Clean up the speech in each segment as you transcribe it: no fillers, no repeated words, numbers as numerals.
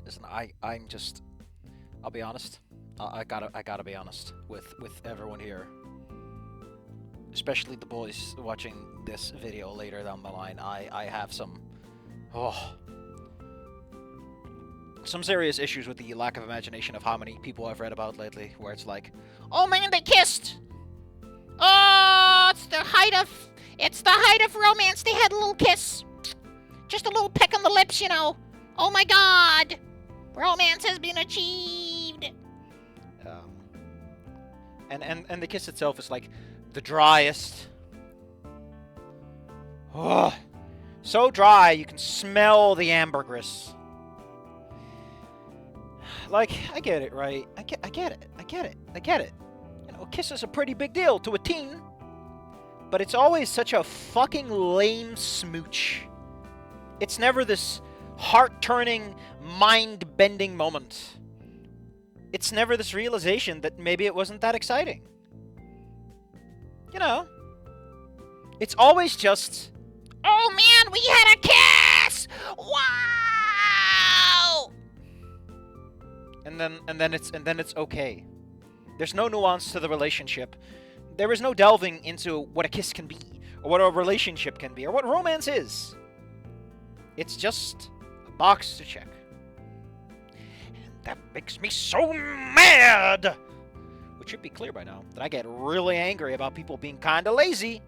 Listen, I'm just, I'll be honest. I gotta be honest with everyone here, especially the boys watching this video later down the line. I have oh, some serious issues with the lack of imagination of how many people I've read about lately, where it's like, oh man, they kissed. Oh, it's the height of romance. They had a little kiss, just a little peck on the lips, you know. Oh my God, romance has been achieved. And the kiss itself is like the driest. Oh, so dry you can smell the ambergris. Like, I get it, right? I get it. You know, a kiss is a pretty big deal to a teen, but it's always such a fucking lame smooch. It's never this heart-turning, mind-bending moment. It's never this realization that maybe it wasn't that exciting. You know? It's always just, oh man, we had a kiss! Wow! And then it's okay. There's no nuance to the relationship. There is no delving into what a kiss can be, or what a relationship can be, or what romance is. It's just a box to check. That makes me so mad! Which should be clear by now, that I get really angry about people being kinda lazy.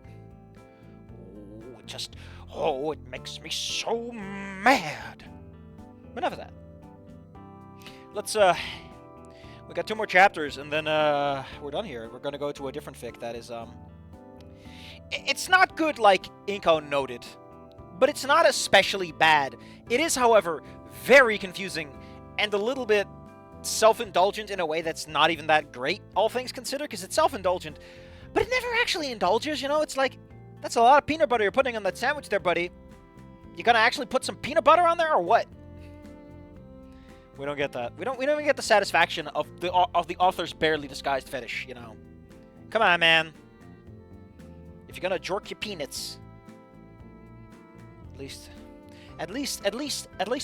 It makes me so mad. But enough of that. Let's, we got 2 more chapters, and then, we're done here. We're gonna go to a different fic that is, it's not good like Inco Noted, but it's not especially bad. It is, however, very confusing, and a little bit self-indulgent in a way that's not even that great, all things considered, because it's self-indulgent, but it never actually indulges, you know? It's like, that's a lot of peanut butter you're putting on that sandwich there, buddy. You gonna actually put some peanut butter on there, or what? We don't get that. We don't even get the satisfaction of the author's barely disguised fetish, you know? Come on, man. If you're gonna jork your peanuts, at least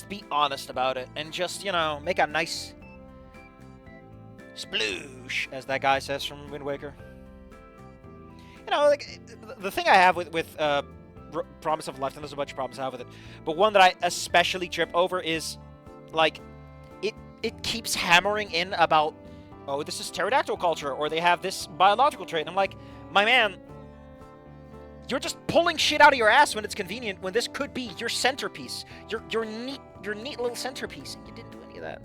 be honest about it, and just, you know, make a nice sploosh, as that guy says from Wind Waker. You know, like, the thing I have with Promise of Life, and there's a bunch of problems I have with it, but one that I especially trip over is, like, it keeps hammering in about, oh, this is pterodactyl culture, or they have this biological trait, and I'm like, my man, you're just pulling shit out of your ass when it's convenient, when this could be your centerpiece, your neat little centerpiece, and you didn't do any of that.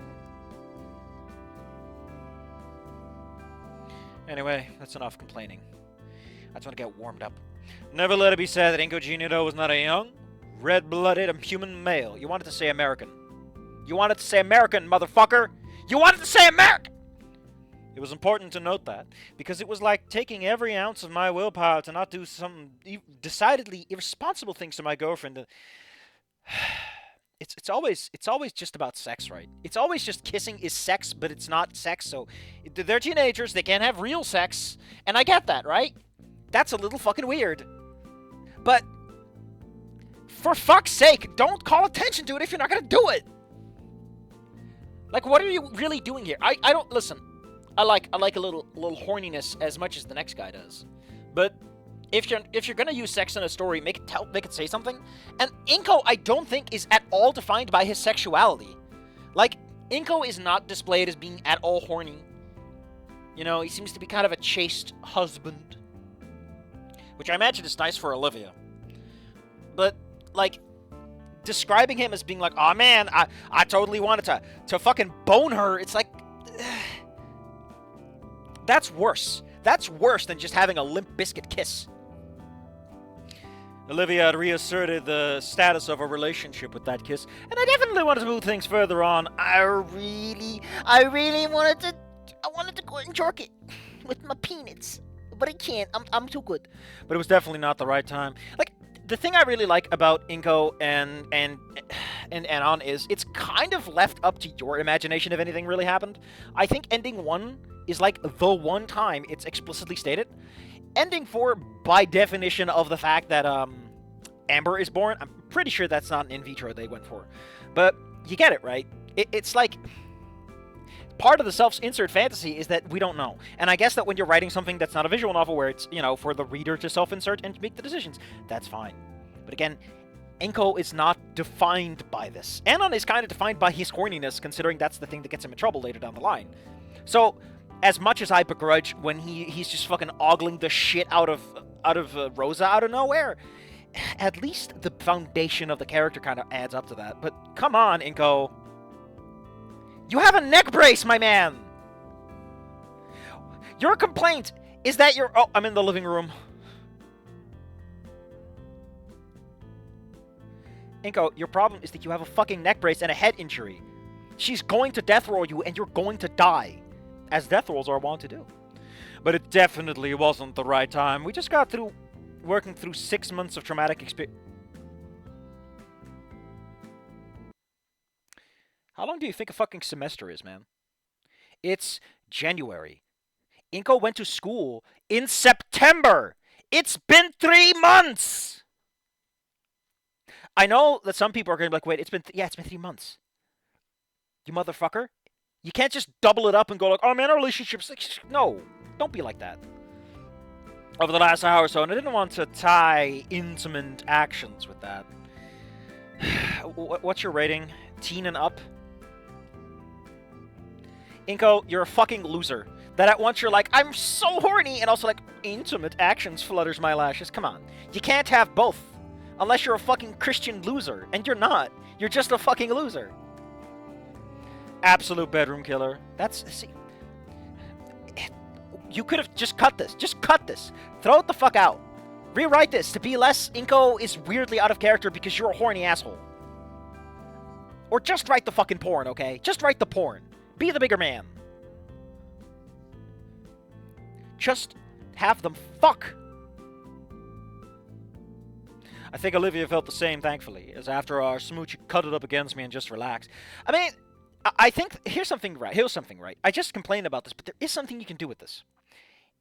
Anyway, that's enough complaining. I just want to get warmed up. Never let it be said that Inco Noted was not a young, red-blooded human male. You wanted to say American. You wanted to say American, motherfucker! You wanted to say American! It was important to note that, because it was like taking every ounce of my willpower to not do some decidedly irresponsible things to my girlfriend. It's always just about sex, right? It's always just kissing is sex, but it's not sex, so they're teenagers, they can't have real sex, and I get that, right? That's a little fucking weird. But, for fuck's sake, don't call attention to it if you're not gonna do it! Like, what are you really doing here? I don't, listen, I like a little horniness as much as the next guy does. But if you're gonna use sex in a story, make it say something. And Inco, I don't think, is at all defined by his sexuality. Like, Inco is not displayed as being at all horny. You know, he seems to be kind of a chaste husband, which I imagine is nice for Olivia. But, like, describing him as being like, oh man, I totally wanted to fucking bone her, it's like, that's worse. That's worse than just having a Limp Bizkit kiss. Olivia had reasserted the status of a relationship with that kiss, and I definitely wanted to move things further on. I really wanted to go and jerk it with my peanuts, but I can't. I'm too good. But it was definitely not the right time. Like, the thing I really like about Inco and Anon is it's kind of left up to your imagination if anything really happened. I think ending 1 is like the one time it's explicitly stated. Ending 4, by definition of the fact that Amber is born, I'm pretty sure that's not an in vitro they went for. But you get it, right? It's like part of the self-insert fantasy is that we don't know. And I guess that when you're writing something that's not a visual novel where it's, you know, for the reader to self-insert and make the decisions, that's fine. But again, Inco is not defined by this. Anon is kind of defined by his horniness, considering that's the thing that gets him in trouble later down the line. So, as much as I begrudge when he's just fucking ogling the shit out of Rosa out of nowhere, at least the foundation of the character kind of adds up to that. But come on, Inco. You have a neck brace, my man! Your complaint is that you're... Oh, I'm in the living room. Inco, your problem is that you have a fucking neck brace and a head injury. She's going to death roll you and you're going to die. As death rolls are wont to do. But it definitely wasn't the right time. We just got through working through 6 months of traumatic experience. How long do you think a fucking semester is, man? It's January. Inco went to school in September. It's been 3 months! I know that some people are going to be like, wait, it's been 3 months. You motherfucker. You can't just double it up and go like, oh man, our relationship's like, no, don't be like that. Over the last hour or so, and I didn't want to tie intimate actions with that. What's your rating? Teen and up? Inco, you're a fucking loser. That at once you're like, I'm so horny, and also like, intimate actions flutters my lashes. Come on. You can't have both. Unless you're a fucking Christian loser. And you're not. You're just a fucking loser. Absolute bedroom killer. That's... See, you could have just cut this. Just cut this. Throw it the fuck out. Rewrite this to be less Inco is weirdly out of character because you're a horny asshole. Or just write the fucking porn, okay? Just write the porn. Be the bigger man. Just have them fuck. I think Olivia felt the same, thankfully, as after our smooch, cut it up against me and just relaxed. I mean, I think, here's something right. I just complained about this, but there is something you can do with this.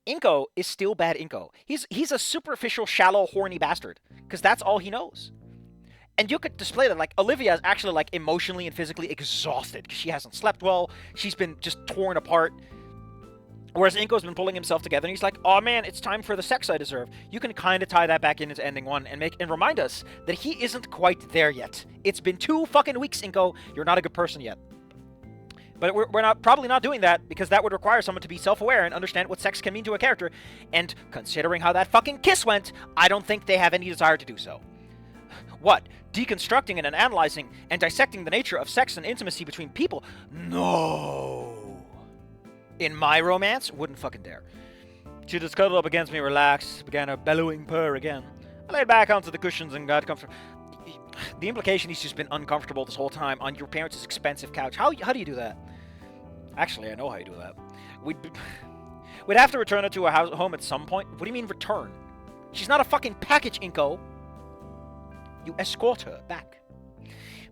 Inco is still bad Inco. He's a superficial, shallow, horny bastard, because that's all he knows. And you could display that, like, Olivia is actually, like, emotionally and physically exhausted, because she hasn't slept well, she's been just torn apart. Whereas Inco's been pulling himself together, and he's like, oh man, it's time for the sex I deserve. You can kind of tie that back into ending 1 and remind us that he isn't quite there yet. It's been 2 fucking weeks, Inco. You're not a good person yet. But we're probably not doing that, because that would require someone to be self-aware and understand what sex can mean to a character. And considering how that fucking kiss went, I don't think they have any desire to do so. What? Deconstructing and analyzing and dissecting the nature of sex and intimacy between people? No. In my romance? Wouldn't fucking dare. She just cuddled up against me, relaxed, began a bellowing purr again. I laid back onto the cushions and got comfortable. The implication he's just been uncomfortable this whole time on your parents' expensive couch. How do you do that? Actually, I know how you do that. We'd have to return her to a home at some point. What do you mean return? She's not a fucking package, Inco. You escort her back.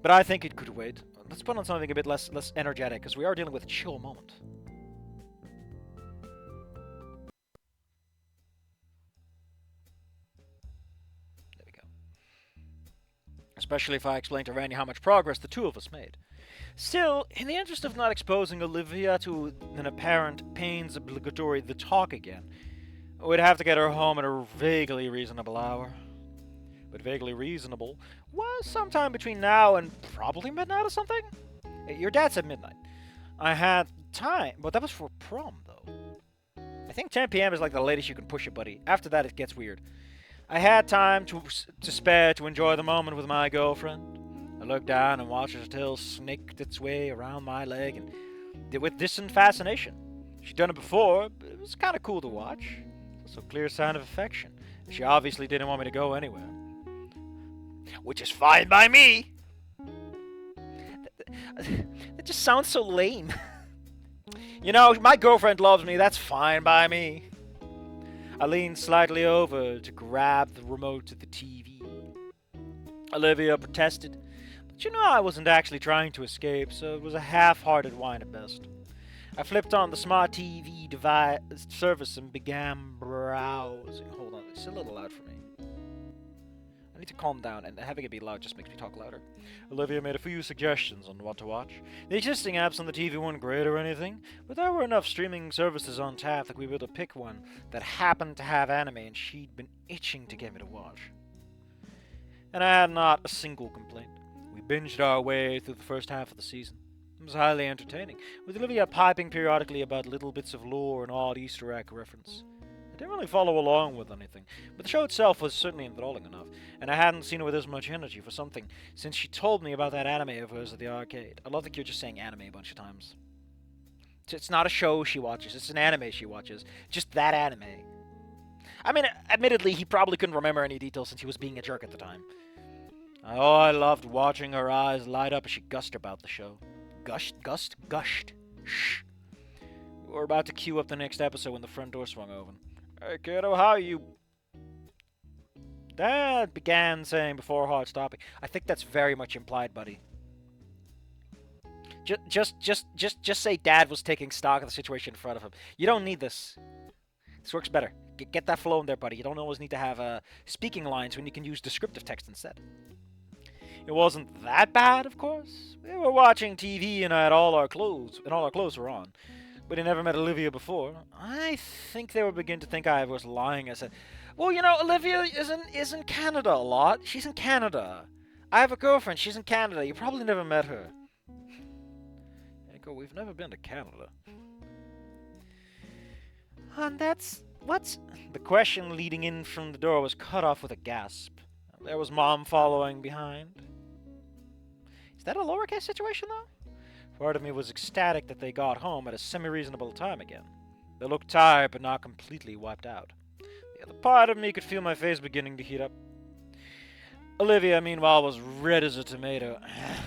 But I think it could wait. Let's put on something a bit less energetic, because we are dealing with a chill moment. Especially if I explain to Randy how much progress the two of us made. Still, in the interest of not exposing Olivia to an apparent pains obligatory the talk again, we'd have to get her home at a vaguely reasonable hour. But vaguely reasonable was sometime between now and probably midnight or something? Your dad said midnight. I had time, but that was for prom, though. I think 10 p.m. is like the latest you can push it, buddy. After that, it gets weird. I had time to spare to enjoy the moment with my girlfriend. I looked down and watched her tail snaked its way around my leg and did with distant fascination. She'd done it before, but it was kind of cool to watch. It's a clear sign of affection. She obviously didn't want me to go anywhere. Which is fine by me! That just sounds so lame. You know, my girlfriend loves me, that's fine by me. I leaned slightly over to grab the remote of the TV. Olivia protested, but you know I wasn't actually trying to escape, so it was a half-hearted whine at best. I flipped on the smart TV device service and began browsing. Hold on, it's a little loud for me. I need to calm down, and having it be loud just makes me talk louder. Olivia made a few suggestions on what to watch. The existing apps on the TV weren't great or anything, but there were enough streaming services on tap that we were able to pick one that happened to have anime, and she'd been itching to get me to watch. And I had not a single complaint. We binged our way through the first half of the season. It was highly entertaining, with Olivia piping periodically about little bits of lore and odd Easter egg reference. I didn't really follow along with anything, but the show itself was certainly enthralling enough, and I hadn't seen her with as much energy for something since she told me about that anime of hers at the arcade. I love that you're just saying anime a bunch of times. It's not a show she watches, it's an anime she watches. Just that anime. I mean, admittedly, he probably couldn't remember any details since he was being a jerk at the time. Oh, I loved watching her eyes light up as she gushed about the show. Gushed. Shh. We were about to queue up the next episode when the front door swung open. Hey, kiddo, how you? Dad began saying before hard stopping. I think that's very much implied, buddy. Just say Dad was taking stock of the situation in front of him. You don't need this. This works better. Get that flow in there, buddy. You don't always need to have speaking lines when you can use descriptive text instead. It wasn't that bad, of course. We were watching TV and all our clothes were on. But I never met Olivia before. I think they would begin to think I was lying. I said, well, you know, Olivia is in Canada a lot. She's in Canada. I have a girlfriend. She's in Canada. You probably never met her. Inco, we've never been to Canada. And what's... The question leading in from the door was cut off with a gasp. There was Mom following behind. Is that a lowercase situation, though? Part of me was ecstatic that they got home at a semi-reasonable time again. They looked tired, but not completely wiped out. The other part of me could feel my face beginning to heat up. Olivia, meanwhile, was red as a tomato.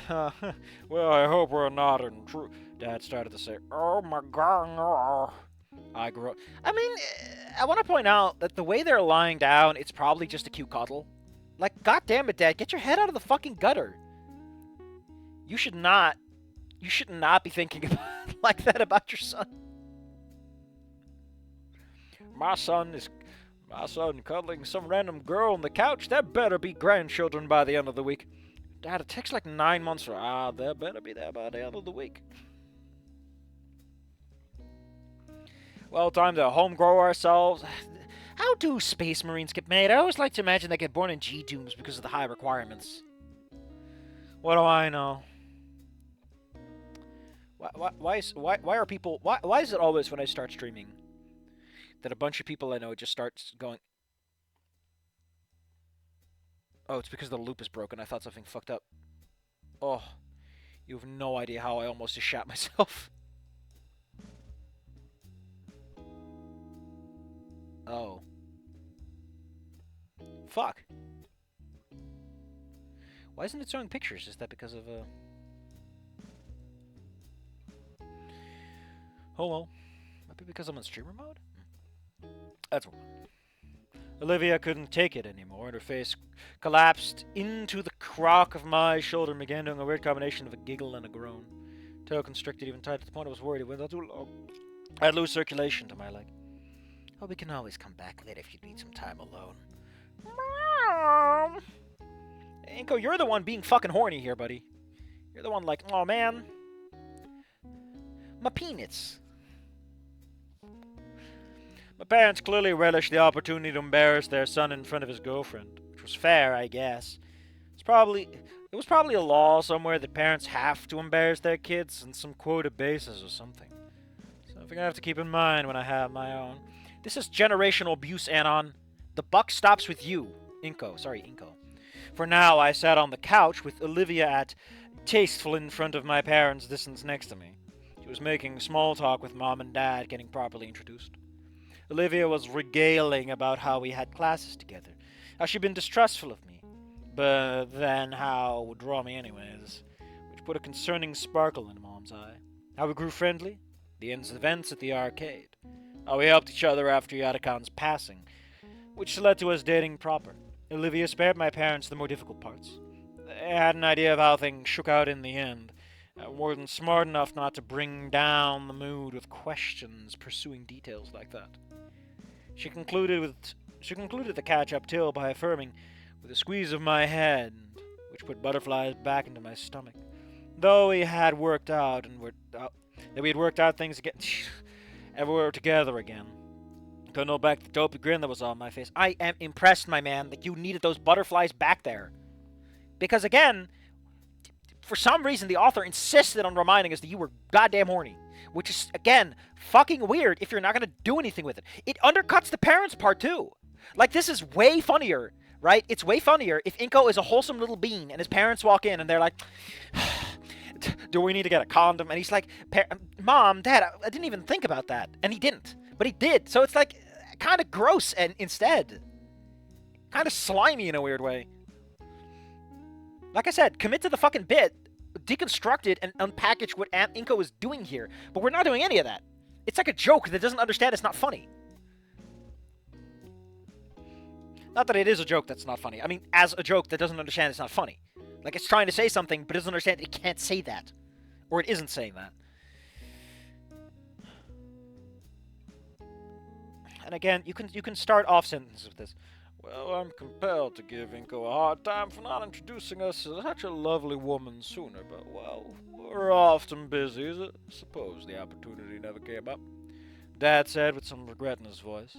Well, I hope we're not in true... Dad started to say, oh my god, no. I grew up... I mean, I want to point out that the way they're lying down, it's probably just a cute cuddle. Like, goddamn it, Dad, get your head out of the fucking gutter. You should not be thinking about like that about your son. My son cuddling some random girl on the couch. There better be grandchildren by the end of the week. Dad, it takes like 9 months for... there better be there by the end of the week. Well, time to home grow ourselves. How do space marines get made? I always like to imagine they get born in G-dooms because of the high requirements. What do I know? Why is it always when I start streaming that a bunch of people I know just starts going... Oh, it's because the loop is broken. I thought something fucked up. Oh, you have no idea how I almost just shat myself. Oh. Fuck. Why isn't it showing pictures? Is that because of Oh well. Might be because I'm in streamer mode? That's all. Olivia couldn't take it anymore, and her face collapsed into the crock of my shoulder and began doing a weird combination of a giggle and a groan. Tail constricted even tight to the point I was worried it went on too long. I'd lose circulation to my leg. Oh, we can always come back later if you need some time alone. Mom! Inco, you're the one being fucking horny here, buddy. You're the one like, oh man. My peanuts. My parents clearly relished the opportunity to embarrass their son in front of his girlfriend, which was fair, I guess. It was probably a law somewhere that parents have to embarrass their kids on some quota basis or something. Something I have to keep in mind when I have my own. This is generational abuse, Anon. The buck stops with you. Inco. For now, I sat on the couch with Olivia at tasteful in front of my parents' distance next to me. She was making small talk with Mom and Dad, getting properly introduced. Olivia was regaling about how we had classes together, how she'd been distrustful of me, but then how would draw me anyways, which put a concerning sparkle in Mom's eye. How we grew friendly, the events at the arcade, how we helped each other after Yatakan's passing, which led to us dating proper. Olivia spared my parents the more difficult parts. They had an idea of how things shook out in the end, weren't smart enough not to bring down the mood with questions pursuing details like that. She concluded the catch-up tale by affirming, with a squeeze of my hand, which put butterflies back into my stomach. Though we had worked out things again, and we were together again. Couldn't hold back the dopey grin that was on my face. I am impressed, my man, that you needed those butterflies back there. Because again, for some reason, the author insisted on reminding us that you were goddamn horny. Which is, again, fucking weird if you're not going to do anything with it. It undercuts the parents part, too. Like, this is way funnier, right? It's way funnier if Inco is a wholesome little bean and his parents walk in and they're like, do we need to get a condom? And he's like, Mom, Dad, I didn't even think about that. And he didn't. But he did. So it's like kind of gross and instead. Kind of slimy in a weird way. Like I said, commit to the fucking bit. Deconstruct it and unpackage what Aunt Inco is doing here. But we're not doing any of that. It's like a joke that doesn't understand it's not funny. Not that it is a joke that's not funny. I mean, as a joke that doesn't understand it's not funny. Like it's trying to say something but doesn't understand it can't say that. Or it isn't saying that. And again, you can start off sentences with this. Well, I'm compelled to give Inco a hard time for not introducing us to such a lovely woman sooner, but, well, we're often busy, so I suppose the opportunity never came up, Dad said with some regret in his voice.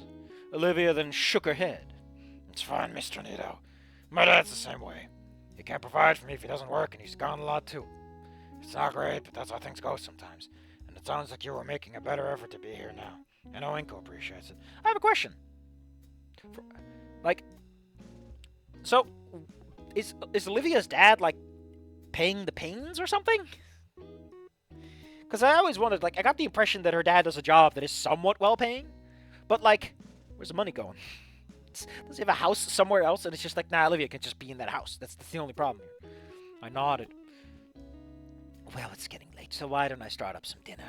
Olivia then shook her head. It's fine, Mr. Nito. My dad's the same way. He can't provide for me if he doesn't work, and he's gone a lot, too. It's not great, but that's how things go sometimes, and it sounds like you were making a better effort to be here now. I know Inco appreciates it. I have a question. So, is Olivia's dad, like, paying the pains or something? Because I always wondered, like, I got the impression that her dad does a job that is somewhat well-paying. But, like, where's the money going? Does he have a house somewhere else? And it's just like, nah, Olivia can just be in that house. That's the only problem here. I nodded. Well, it's getting late, so why don't I start up some dinner?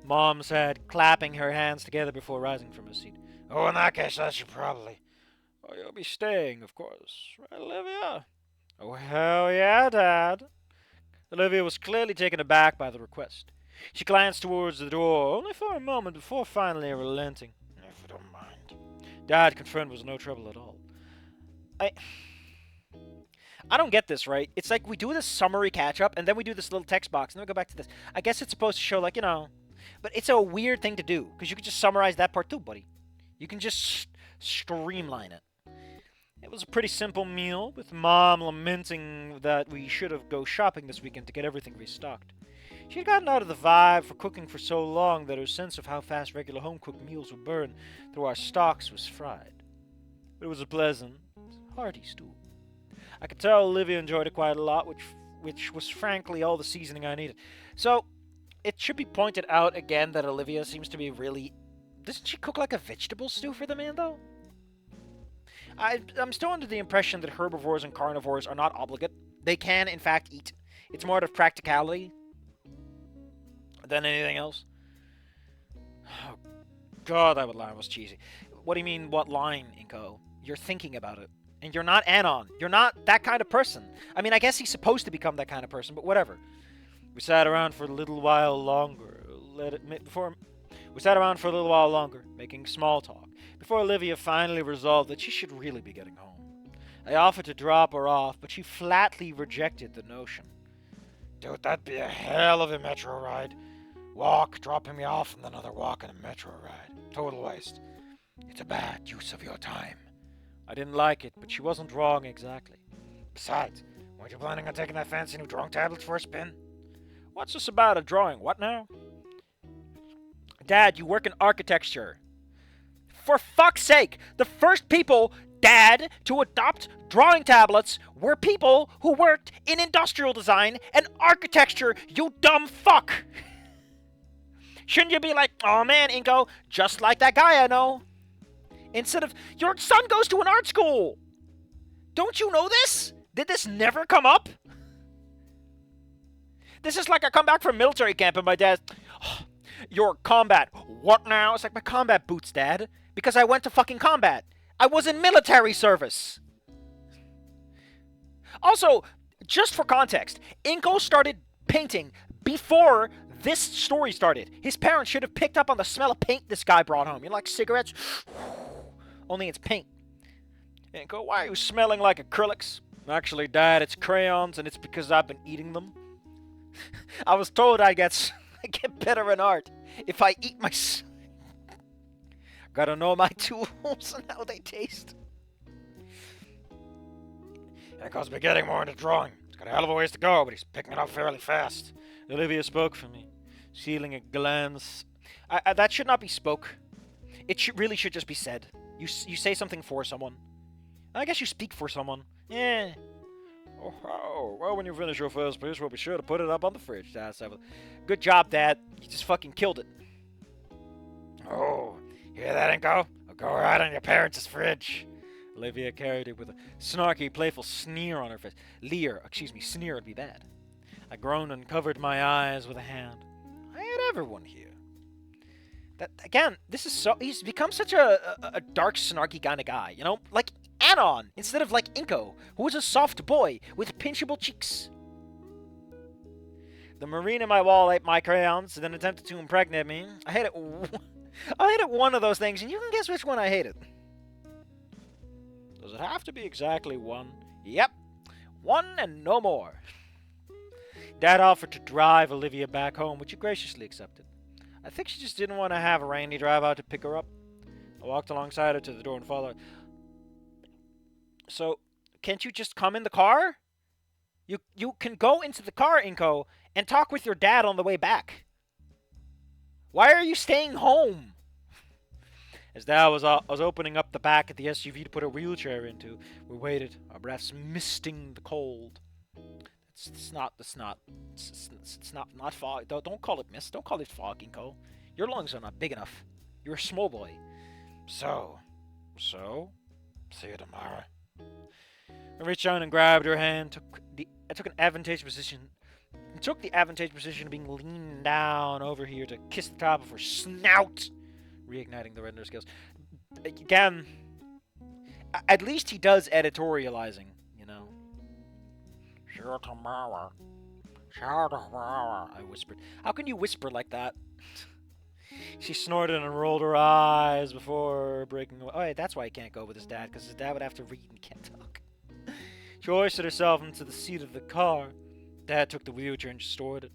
Mom said, clapping her hands together before rising from her seat. Oh, in that case, I should probably... Oh, you'll be staying, of course. Right, Olivia? Oh, hell yeah, Dad. Olivia was clearly taken aback by the request. She glanced towards the door, only for a moment before finally relenting. If you don't mind. Dad confirmed was no trouble at all. I don't get this, right? It's like we do this summary catch-up, and then we do this little text box, and then we go back to this. I guess it's supposed to show, like, you know... But it's a weird thing to do, because you can just summarize that part too, buddy. You can just streamline it. It was a pretty simple meal, with Mom lamenting that we should have go shopping this weekend to get everything restocked. She had gotten out of the vibe for cooking for so long that her sense of how fast regular home-cooked meals would burn through our stocks was fried. But it was a pleasant, hearty stew. I could tell Olivia enjoyed it quite a lot, which was frankly all the seasoning I needed. So, it should be pointed out again that Olivia seems to be really... Doesn't she cook like a vegetable stew for the man, though? I'm still under the impression that herbivores and carnivores are not obligate. They can, in fact, eat. It's more out of practicality than anything else. Oh, God, that line was cheesy. What do you mean, what line, Inco? You're thinking about it. And you're not Anon. You're not that kind of person. I mean, I guess he's supposed to become that kind of person, but whatever. We sat around for a little while longer. We sat around for a little while longer, making small talk, before Olivia finally resolved that she should really be getting home. I offered to drop her off, but she flatly rejected the notion. Dude, that'd be a hell of a metro ride. Walk, dropping me off, and then another walk and a metro ride. Total waste. It's a bad use of your time. I didn't like it, but she wasn't wrong exactly. Besides, weren't you planning on taking that fancy new drawing tablet for a spin? What's this about a drawing? What now? Dad, you work in architecture. For fuck's sake, the first people, Dad, to adopt drawing tablets were people who worked in industrial design and architecture, you dumb fuck! Shouldn't you be like, oh man, Inco, just like that guy I know? Instead of, your son goes to an art school! Don't you know this? Did this never come up? This is like I come back from military camp and my dad's, oh, your combat. What now? It's like my combat boots, Dad. Because I went to fucking combat. I was in military service. Also, just for context, Inco started painting before this story started. His parents should have picked up on the smell of paint this guy brought home. You know, like cigarettes? Only it's paint. Inco, why are you smelling like acrylics? Actually, Dad, it's crayons, and it's because I've been eating them. I was told I get better in art if I eat my... Gotta know my tools and how they taste. Inco's been getting more into drawing. He's got a hell of a ways to go, but he's picking it up fairly fast. Olivia spoke for me, stealing a glance. That should not be spoke. It really should just be said. You say something for someone. I guess you speak for someone. Yeah. Oh, well, when you finish your first piece, we'll be sure to put it up on the fridge, Dad said. Good job, Dad. You just fucking killed it. Oh, hear that, Inco? I'll go right on your parents' fridge. Olivia carried it with a snarky, playful sneer on her face. Sneer would be bad. I groaned and covered my eyes with a hand. I had everyone here. Again, this is so... He's become such a dark, snarky kind of guy, you know? Like Anon, instead of like Inco, who was a soft boy with pinchable cheeks. The Marine in my wall ate my crayons, then attempted to impregnate me. I hated one of those things, and you can guess which one I hated. Does it have to be exactly one? Yep. One and no more. Dad offered to drive Olivia back home, which she graciously accepted. I think she just didn't want to have Randy drive out to pick her up. I walked alongside her to the door and followed. So, can't you just come in the car? You can go into the car, Inco, and talk with your dad on the way back. Why are you staying home? As Dad was opening up the back of the SUV to put a wheelchair into, we waited, our breaths misting the cold. It's not fog. Don't call it mist. Don't call it fog, Inco. Your lungs are not big enough. You're a small boy. So, see you tomorrow. I reached out and grabbed her hand. I took the advantageous position of being leaned down over here to kiss the top of her snout, reigniting the render skills. Again, at least he does editorializing, you know. Sure tomorrow. I whispered. How can you whisper like that? She snorted and rolled her eyes before breaking away. Oh, yeah, that's why he can't go with his dad, because his dad would have to read and can't talk. She hoisted herself into the seat of the car. Dad took the wheelchair and stored it.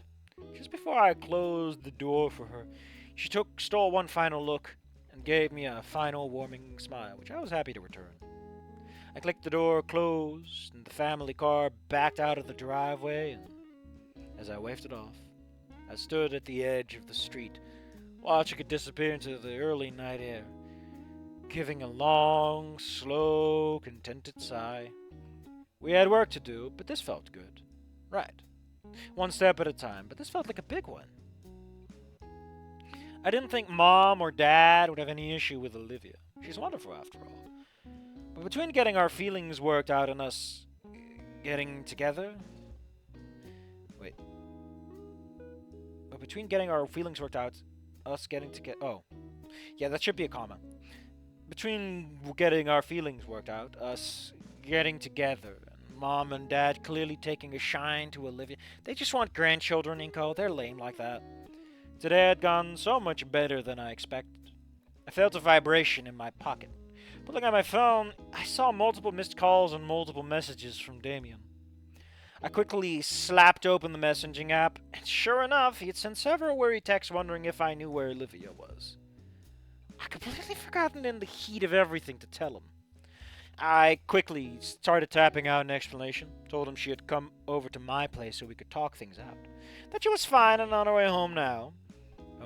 Just before I closed the door for her, she stole one final look and gave me a final warming smile, which I was happy to return. I clicked the door closed, and the family car backed out of the driveway, and as I waved it off, I stood at the edge of the street, watching it disappear into the early night air, giving a long, slow, contented sigh. We had work to do, but this felt good. Right. One step at a time, but this felt like a big one. I didn't think Mom or Dad would have any issue with Olivia. She's wonderful after all. But between getting our feelings worked out and us getting together... Wait. But between getting our feelings worked out, us getting together... Oh. Yeah, that should be a comma. Between getting our feelings worked out, us getting together, and Mom and Dad clearly taking a shine to Olivia. They just want grandchildren, Inco. They're lame like that. Today had gone so much better than I expected. I felt a vibration in my pocket. Pulling out my phone, I saw multiple missed calls and multiple messages from Damien. I quickly slapped open the messaging app, and sure enough, he had sent several worried texts wondering if I knew where Olivia was. I'd completely forgotten in the heat of everything to tell him. I quickly started tapping out an explanation, told him she had come over to my place so we could talk things out, that she was fine and on her way home now. I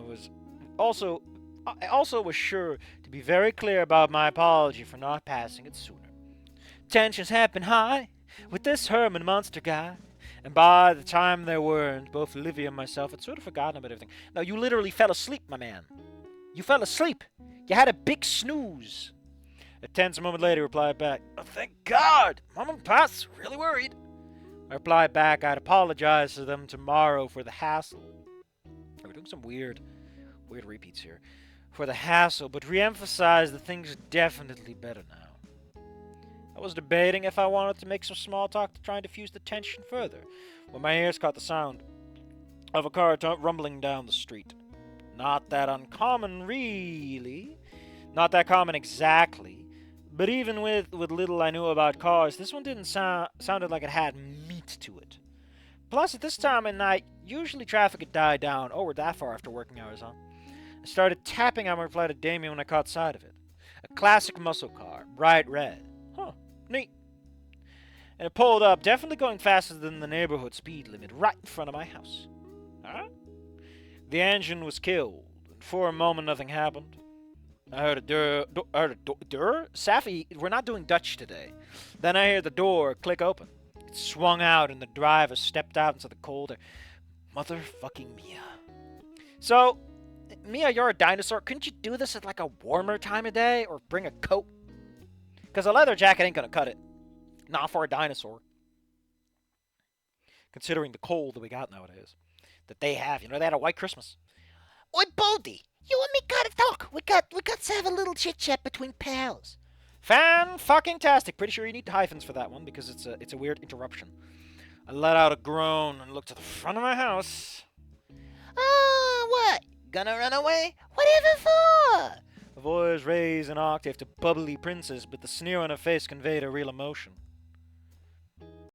also was sure to be very clear about my apology for not passing it sooner. Tensions had been high with this Herman monster guy, and by the time they weren't, both Olivia and myself had sort of forgotten about everything. Now, you literally fell asleep, my man. You fell asleep. You had a big snooze. A tense moment later, replied back, "Oh, thank God! Mom and Pa's really worried." I replied back I'd apologize to them tomorrow for the hassle. We're doing some weird repeats here. For the hassle, but re-emphasized that things are definitely better now. I was debating if I wanted to make some small talk to try and diffuse the tension further, when my ears caught the sound of a car rumbling down the street. Not that uncommon, really. Not that common exactly, But even with little I knew about cars, this one didn't sounded like it had meat to it. Plus, at this time of night, usually traffic had died down. Oh, we're that far after working hours, huh? I started tapping on my reply to Damien when I caught sight of it. A classic muscle car, bright red. Huh, neat. And it pulled up, definitely going faster than the neighborhood speed limit, right in front of my house. Huh? The engine was killed, and for a moment nothing happened. I heard a door? Saffy, we're not doing Dutch today. Then I hear the door click open. It swung out and the driver stepped out into the cold air. Motherfucking Mia. So, Mia, you're a dinosaur. Couldn't you do this at like a warmer time of day or bring a coat? Because a leather jacket ain't gonna cut it. Not for a dinosaur. Considering the cold that we got nowadays. That they have. You know, they had a white Christmas. Oi, Baldy, you and me gotta talk. We got to have a little chit-chat between pals. Fan-fucking-tastic. Pretty sure you need hyphens for that one because it's a weird interruption. I let out a groan and looked to the front of my house. What? Gonna run away? Whatever for? The voice raised an octave to bubbly princess, but the sneer on her face conveyed a real emotion.